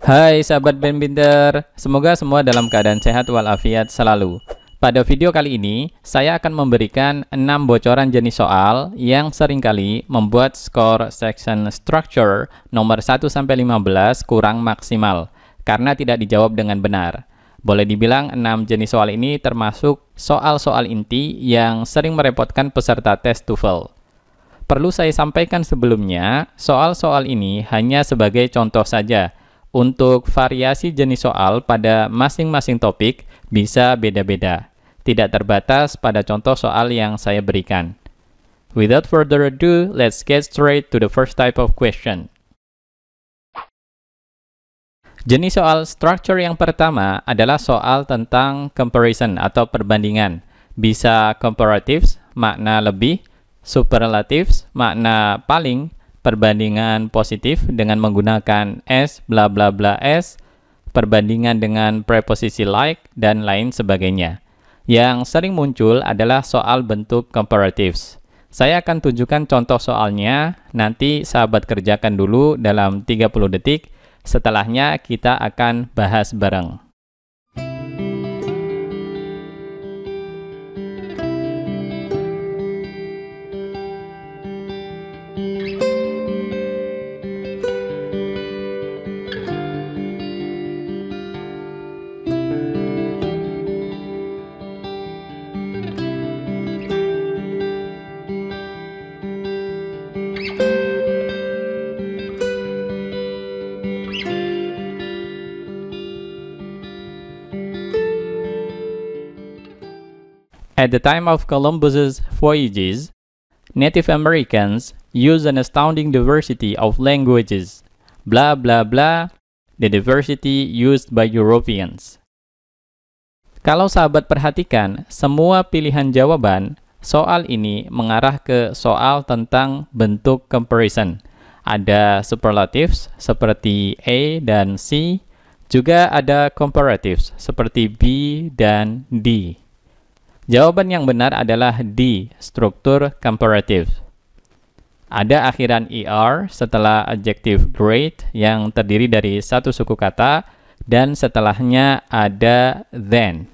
Hai sahabat Ben Pinter, semoga semua dalam keadaan sehat walafiat selalu. Pada video kali ini, saya akan memberikan 6 bocoran jenis soal yang seringkali membuat skor section structure nomor 1-15 kurang maksimal karena tidak dijawab dengan benar. Boleh dibilang 6 jenis soal ini termasuk soal-soal inti yang sering merepotkan peserta tes TOEFL. Perlu saya sampaikan sebelumnya, soal-soal ini hanya sebagai contoh saja. Untuk variasi jenis soal pada masing-masing topik bisa beda-beda, tidak terbatas pada contoh soal yang saya berikan. Without further ado, let's get straight to the first type of question. Jenis soal structure yang pertama adalah soal tentang comparison atau perbandingan. Bisa comparatives, makna lebih, superlatives, makna paling, perbandingan positif dengan menggunakan S, bla bla bla S, perbandingan dengan preposisi like, dan lain sebagainya. Yang sering muncul adalah soal bentuk comparatives. Saya akan tunjukkan contoh soalnya, nanti sahabat kerjakan dulu dalam 30 detik, setelahnya kita akan bahas bareng. At the time of Columbus's voyages, Native Americans used an astounding diversity of languages. Blah blah blah, the diversity used by Europeans. Kalau sahabat perhatikan, semua pilihan jawaban soal ini mengarah ke soal tentang bentuk comparison. Ada superlatives seperti A dan C, juga ada comparatives seperti B dan D. Jawaban yang benar adalah D, struktur comparative. Ada akhiran ER setelah adjective great yang terdiri dari satu suku kata dan setelahnya ada than.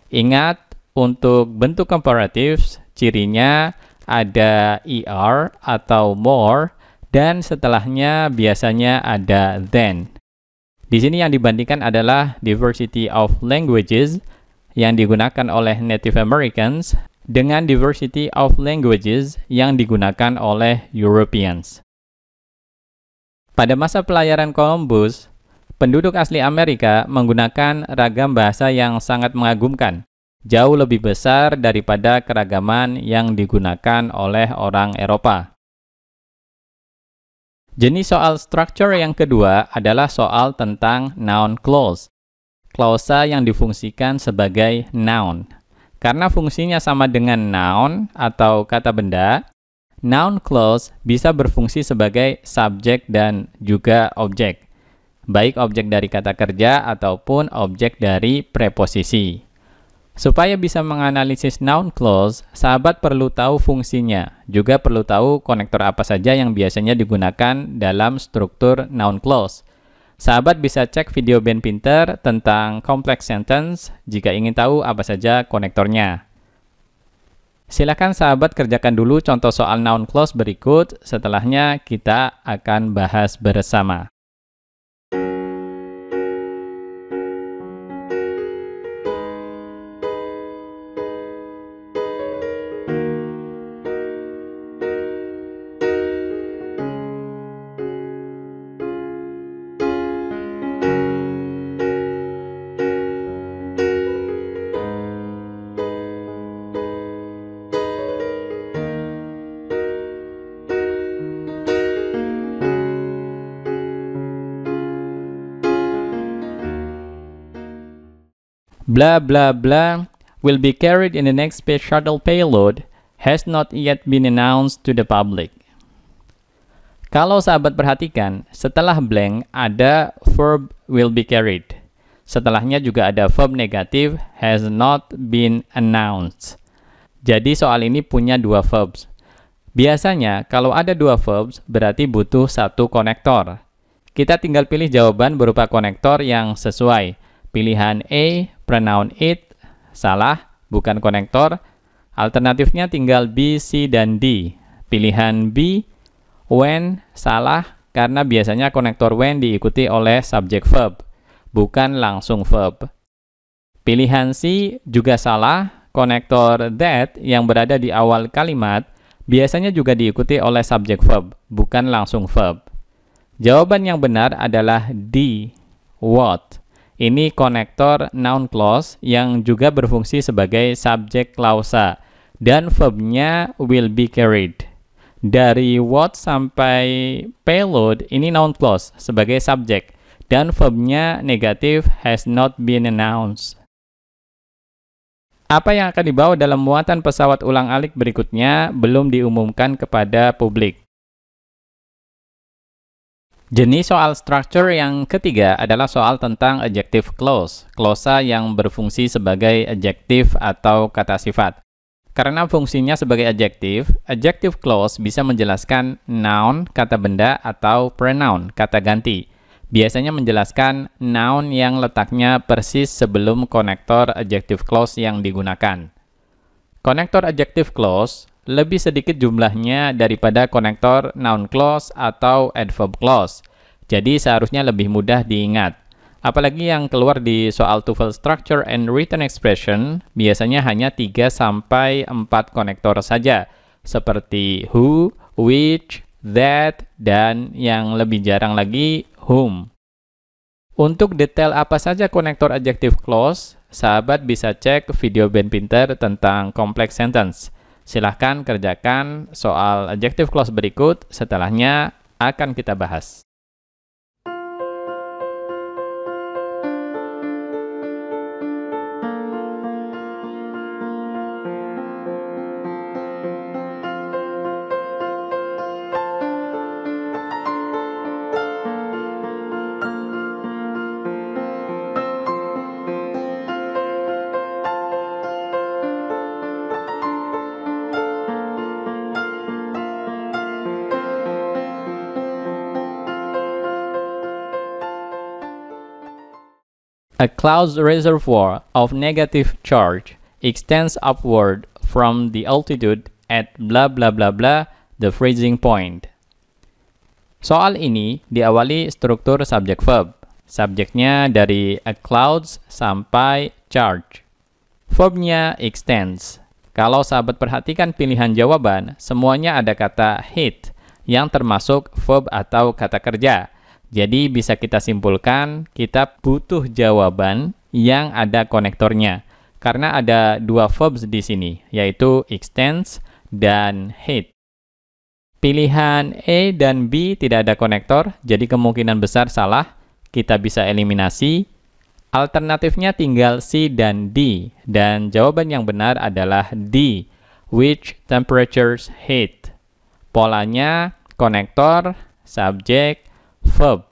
Ingat, untuk bentuk comparatives, cirinya ada ER atau more dan setelahnya biasanya ada than. Di sini yang dibandingkan adalah diversity of languages yang digunakan oleh Native Americans dengan diversity of languages yang digunakan oleh Europeans. Pada masa pelayaran Columbus, penduduk asli Amerika menggunakan ragam bahasa yang sangat mengagumkan, jauh lebih besar daripada keragaman yang digunakan oleh orang Eropa. Jenis soal structure yang kedua adalah soal tentang noun clause. Klausa yang difungsikan sebagai noun. Karena fungsinya sama dengan noun atau kata benda, noun clause bisa berfungsi sebagai subjek dan juga objek, baik objek dari kata kerja ataupun objek dari preposisi. Supaya bisa menganalisis noun clause, sahabat perlu tahu fungsinya, juga perlu tahu konektor apa saja yang biasanya digunakan dalam struktur noun clause. Sahabat bisa cek video Ben Pinter tentang complex sentence jika ingin tahu apa saja konektornya. Silakan sahabat kerjakan dulu contoh soal noun clause berikut, setelahnya kita akan bahas bersama. Blah blah blah will be carried in the next space shuttle payload has not yet been announced to the public. Kalau sahabat perhatikan, setelah blank ada verb will be carried. Setelahnya juga ada verb negatif has not been announced. Jadi soal ini punya dua verbs. Biasanya kalau ada dua verbs berarti butuh satu konektor. Kita tinggal pilih jawaban berupa konektor yang sesuai. Pilihan A, pronoun it, salah, bukan konektor. Alternatifnya tinggal B, C, dan D. Pilihan B, when, salah, karena biasanya konektor when diikuti oleh subjek verb, bukan langsung verb. Pilihan C juga salah, konektor that yang berada di awal kalimat biasanya juga diikuti oleh subjek verb, bukan langsung verb. Jawaban yang benar adalah D, what. Ini konektor noun clause yang juga berfungsi sebagai subjek klausa dan verbnya will be carried. Dari what sampai payload ini noun clause sebagai subjek dan verbnya negatif has not been announced. Apa yang akan dibawa dalam muatan pesawat ulang-alik berikutnya belum diumumkan kepada publik. Jenis soal structure yang ketiga adalah soal tentang adjective clause, klausa yang berfungsi sebagai adjektif atau kata sifat. Karena fungsinya sebagai adjektif, adjective clause bisa menjelaskan noun, kata benda, atau pronoun, kata ganti. Biasanya menjelaskan noun yang letaknya persis sebelum konektor adjective clause yang digunakan. Konektor adjective clause lebih sedikit jumlahnya daripada konektor noun clause atau adverb clause. Jadi seharusnya lebih mudah diingat. Apalagi yang keluar di soal TOEFL Structure and Written Expression biasanya hanya 3-4 konektor saja, seperti who, which, that, dan yang lebih jarang lagi whom. Untuk detail apa saja konektor adjective clause, sahabat bisa cek video Ben Pinter tentang complex sentence. Silahkan kerjakan soal adjective clause berikut, setelahnya akan kita bahas. A cloud's reservoir of negative charge extends upward from the altitude at blah blah blah blah the freezing point. Soal ini diawali struktur subjek verb. Subjeknya dari a clouds sampai charge. Verbnya extends. Kalau sahabat perhatikan pilihan jawaban, semuanya ada kata hit yang termasuk verb atau kata kerja. Jadi bisa kita simpulkan, kita butuh jawaban yang ada konektornya. Karena ada dua verbs di sini, yaitu extends dan hit. Pilihan A dan B tidak ada konektor, jadi kemungkinan besar salah. Kita bisa eliminasi. Alternatifnya tinggal C dan D. Dan jawaban yang benar adalah D, which temperatures hit. Polanya konektor, subjek, verb.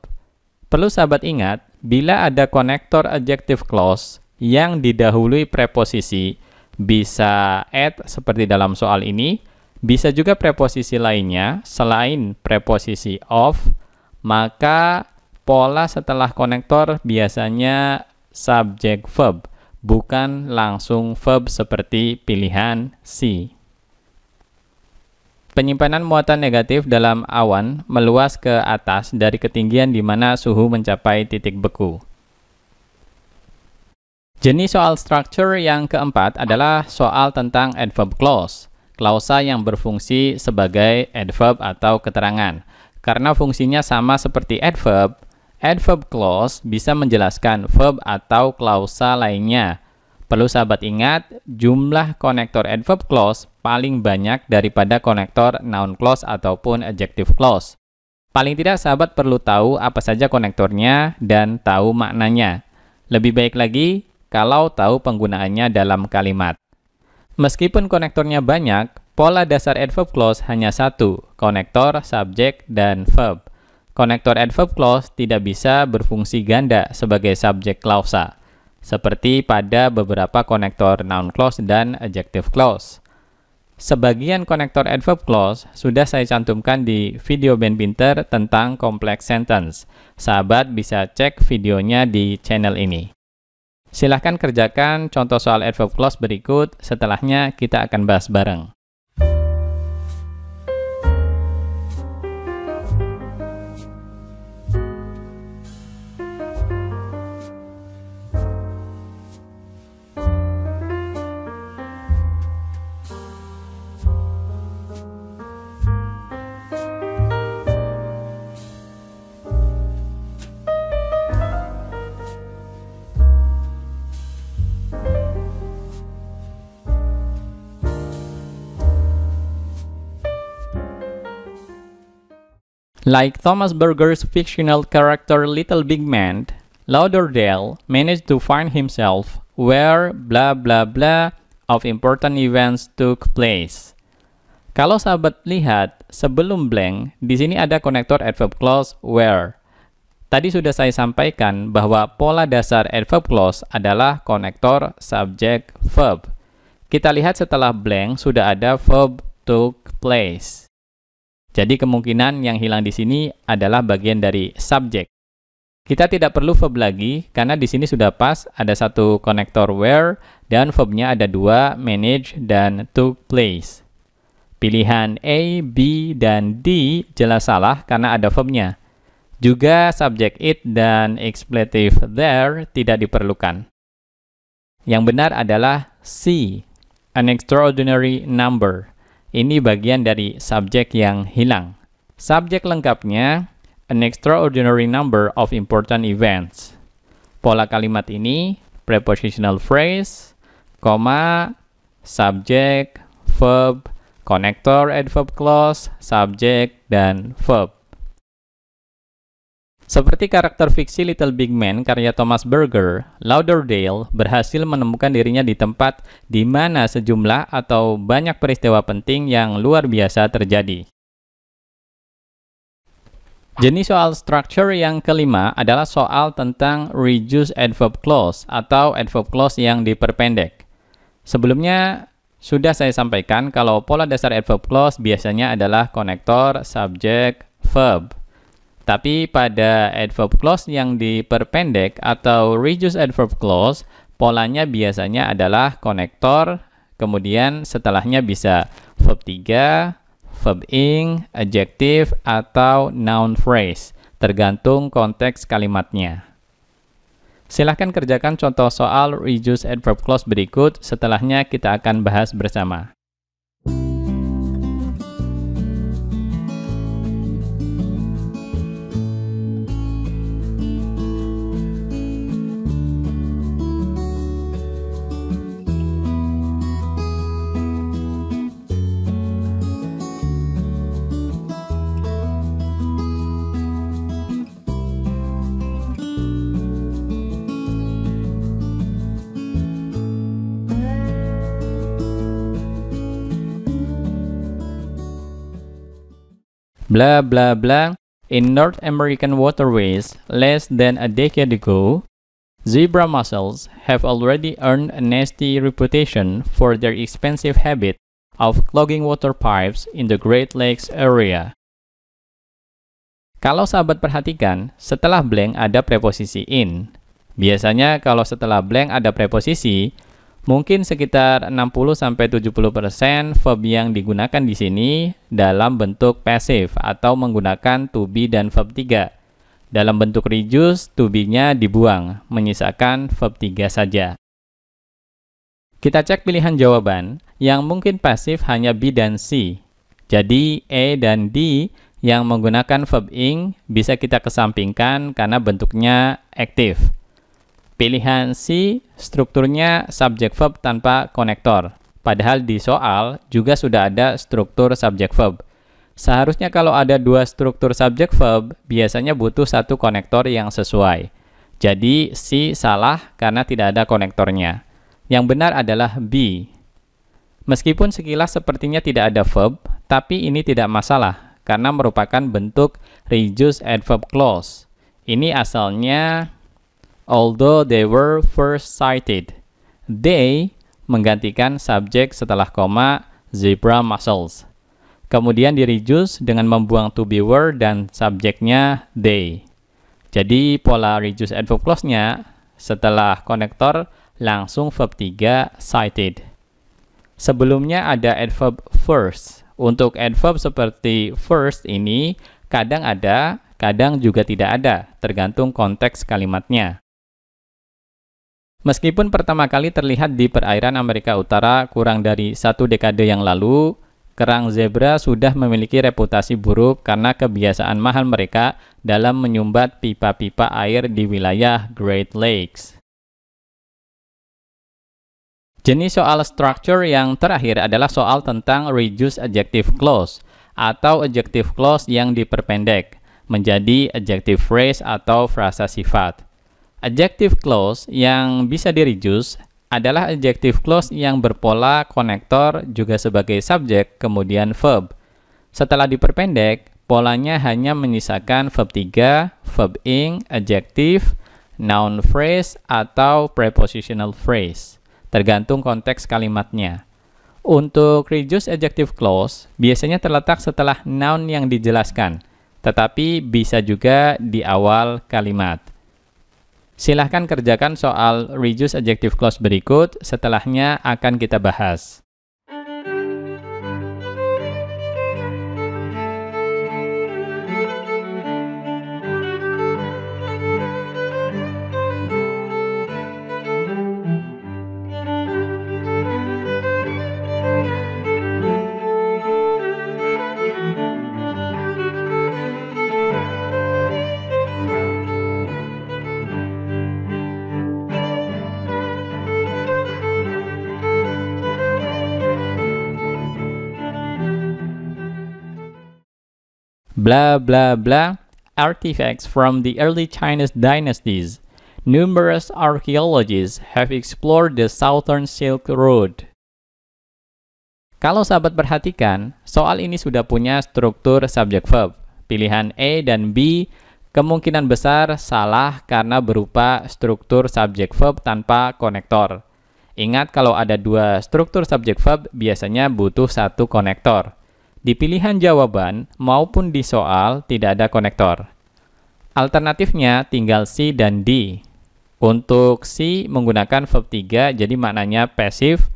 Perlu sahabat ingat, bila ada konektor adjective clause yang didahului preposisi, bisa at seperti dalam soal ini, bisa juga preposisi lainnya selain preposisi of, maka pola setelah konektor biasanya subjek verb, bukan langsung verb seperti pilihan C. Penyimpanan muatan negatif dalam awan meluas ke atas dari ketinggian di mana suhu mencapai titik beku. Jenis soal structure yang keempat adalah soal tentang adverb clause, klausa yang berfungsi sebagai adverb atau keterangan. Karena fungsinya sama seperti adverb, adverb clause bisa menjelaskan verb atau klausa lainnya. Perlu sahabat ingat, jumlah konektor adverb clause paling banyak daripada konektor noun clause ataupun adjective clause. Paling tidak sahabat perlu tahu apa saja konektornya dan tahu maknanya. Lebih baik lagi kalau tahu penggunaannya dalam kalimat. Meskipun konektornya banyak, pola dasar adverb clause hanya satu, konektor, subjek, dan verb. Konektor adverb clause tidak bisa berfungsi ganda sebagai subjek klausa, seperti pada beberapa konektor noun clause dan adjective clause. Sebagian konektor adverb clause sudah saya cantumkan di video Ben Pinter tentang complex sentence. Sahabat bisa cek videonya di channel ini. Silahkan kerjakan contoh soal adverb clause berikut, setelahnya kita akan bahas bareng. Like Thomas Berger's fictional character Little Big Man, Lauderdale managed to find himself where blah blah blah of important events took place. Kalau sahabat lihat, sebelum blank, di sini ada konektor adverb clause where. Tadi sudah saya sampaikan bahwa pola dasar adverb clause adalah konektor subject verb. Kita lihat setelah blank sudah ada verb took place. Jadi kemungkinan yang hilang di sini adalah bagian dari subjek. Kita tidak perlu verb lagi karena di sini sudah pas ada satu konektor where dan verbnya ada dua, manage dan took place. Pilihan A, B, dan D jelas salah karena ada verbnya. Juga subject it dan expletive there tidak diperlukan. Yang benar adalah C, an extraordinary number. Ini bagian dari subjek yang hilang. Subjek lengkapnya, an extraordinary number of important events. Pola kalimat ini, prepositional phrase, koma, subjek, verb, konektor adverb clause, subjek, dan verb. Seperti karakter fiksi Little Big Man karya Thomas Berger, Lauderdale berhasil menemukan dirinya di tempat di mana sejumlah atau banyak peristiwa penting yang luar biasa terjadi. Jenis soal structure yang kelima adalah soal tentang reduced adverb clause atau adverb clause yang diperpendek. Sebelumnya sudah saya sampaikan kalau pola dasar adverb clause biasanya adalah konektor subject verb. Tapi pada adverb clause yang diperpendek atau reduced adverb clause, polanya biasanya adalah konektor, kemudian setelahnya bisa verb 3, verb ing, adjective, atau noun phrase, tergantung konteks kalimatnya. Silahkan kerjakan contoh soal reduced adverb clause berikut, setelahnya kita akan bahas bersama. Blah blah blah. In North American waterways less than a decade ago, zebra mussels have already earned a nasty reputation for their expensive habit of clogging water pipes in the Great Lakes area. Kalau sahabat perhatikan, setelah blank ada preposisi in. Biasanya kalau setelah blank ada preposisi, mungkin sekitar 60-70% verb yang digunakan di sini dalam bentuk passive atau menggunakan to be dan verb 3. Dalam bentuk reduce, to be-nya dibuang, menyisakan verb 3 saja. Kita cek pilihan jawaban, yang mungkin pasif hanya B dan C. Jadi E dan D yang menggunakan verb ing bisa kita kesampingkan karena bentuknya aktif. Pilihan C, strukturnya subject verb tanpa konektor. Padahal di soal juga sudah ada struktur subject verb. Seharusnya kalau ada dua struktur subject verb, biasanya butuh satu konektor yang sesuai. Jadi C salah karena tidak ada konektornya. Yang benar adalah B. Meskipun sekilas sepertinya tidak ada verb, tapi ini tidak masalah karena merupakan bentuk reduced adverb clause. Ini asalnya although they were first sighted. They menggantikan subjek setelah koma, zebra mussels. Kemudian di-reduce dengan membuang to be were dan subjeknya they. Jadi pola reduce adverb clause-nya setelah konektor langsung verb 3 cited. Sebelumnya ada adverb first. Untuk adverb seperti first ini kadang ada, kadang juga tidak ada, tergantung konteks kalimatnya. Meskipun pertama kali terlihat di perairan Amerika Utara kurang dari 1 dekade yang lalu, kerang zebra sudah memiliki reputasi buruk karena kebiasaan mahal mereka dalam menyumbat pipa-pipa air di wilayah Great Lakes. Jenis soal structure yang terakhir adalah soal tentang reduced adjective clause atau adjective clause yang diperpendek menjadi adjective phrase atau frasa sifat. Adjective clause yang bisa di-reduce adalah adjective clause yang berpola konektor juga sebagai subjek kemudian verb. Setelah diperpendek, polanya hanya menyisakan verb 3, verb ing, adjective, noun phrase, atau prepositional phrase, tergantung konteks kalimatnya. Untuk reduced adjective clause, biasanya terletak setelah noun yang dijelaskan, tetapi bisa juga di awal kalimat. Silahkan kerjakan soal reduced adjective clause berikut, setelahnya akan kita bahas. Blah blah blah, artifacts from the early Chinese dynasties. Numerous archaeologists have explored the southern Silk Road. Kalau sahabat perhatikan, soal ini sudah punya struktur subject verb. Pilihan A dan B kemungkinan besar salah karena berupa struktur subject verb tanpa konektor. Ingat kalau ada 2 struktur subject verb biasanya butuh 1 konektor. Di pilihan jawaban maupun di soal tidak ada konektor. Alternatifnya tinggal C dan D. Untuk C menggunakan verb 3 jadi maknanya pasif.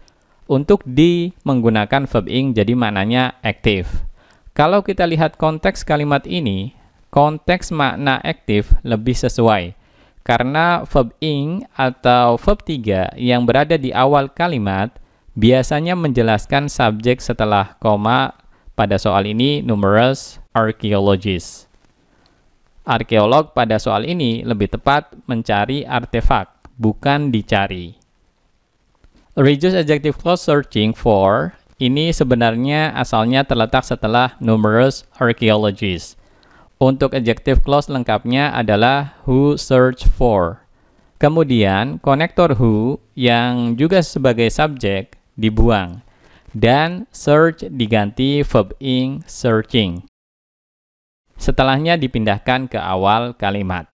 Untuk D menggunakan verb ing jadi maknanya aktif. Kalau kita lihat konteks kalimat ini, konteks makna aktif lebih sesuai. Karena verb ing atau verb 3 yang berada di awal kalimat biasanya menjelaskan subjek setelah koma. Pada soal ini, numerous archaeologists. Arkeolog pada soal ini lebih tepat mencari artefak, bukan dicari. Reduced adjective clause searching for, ini sebenarnya asalnya terletak setelah numerous archaeologists. Untuk adjective clause lengkapnya adalah who search for. Kemudian, konektor who yang juga sebagai subjek dibuang. Dan search diganti verb ing searching. Setelahnya dipindahkan ke awal kalimat.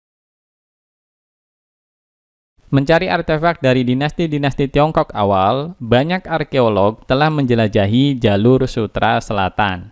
Mencari artefak dari dinasti-dinasti Tiongkok awal, banyak arkeolog telah menjelajahi jalur Sutra Selatan.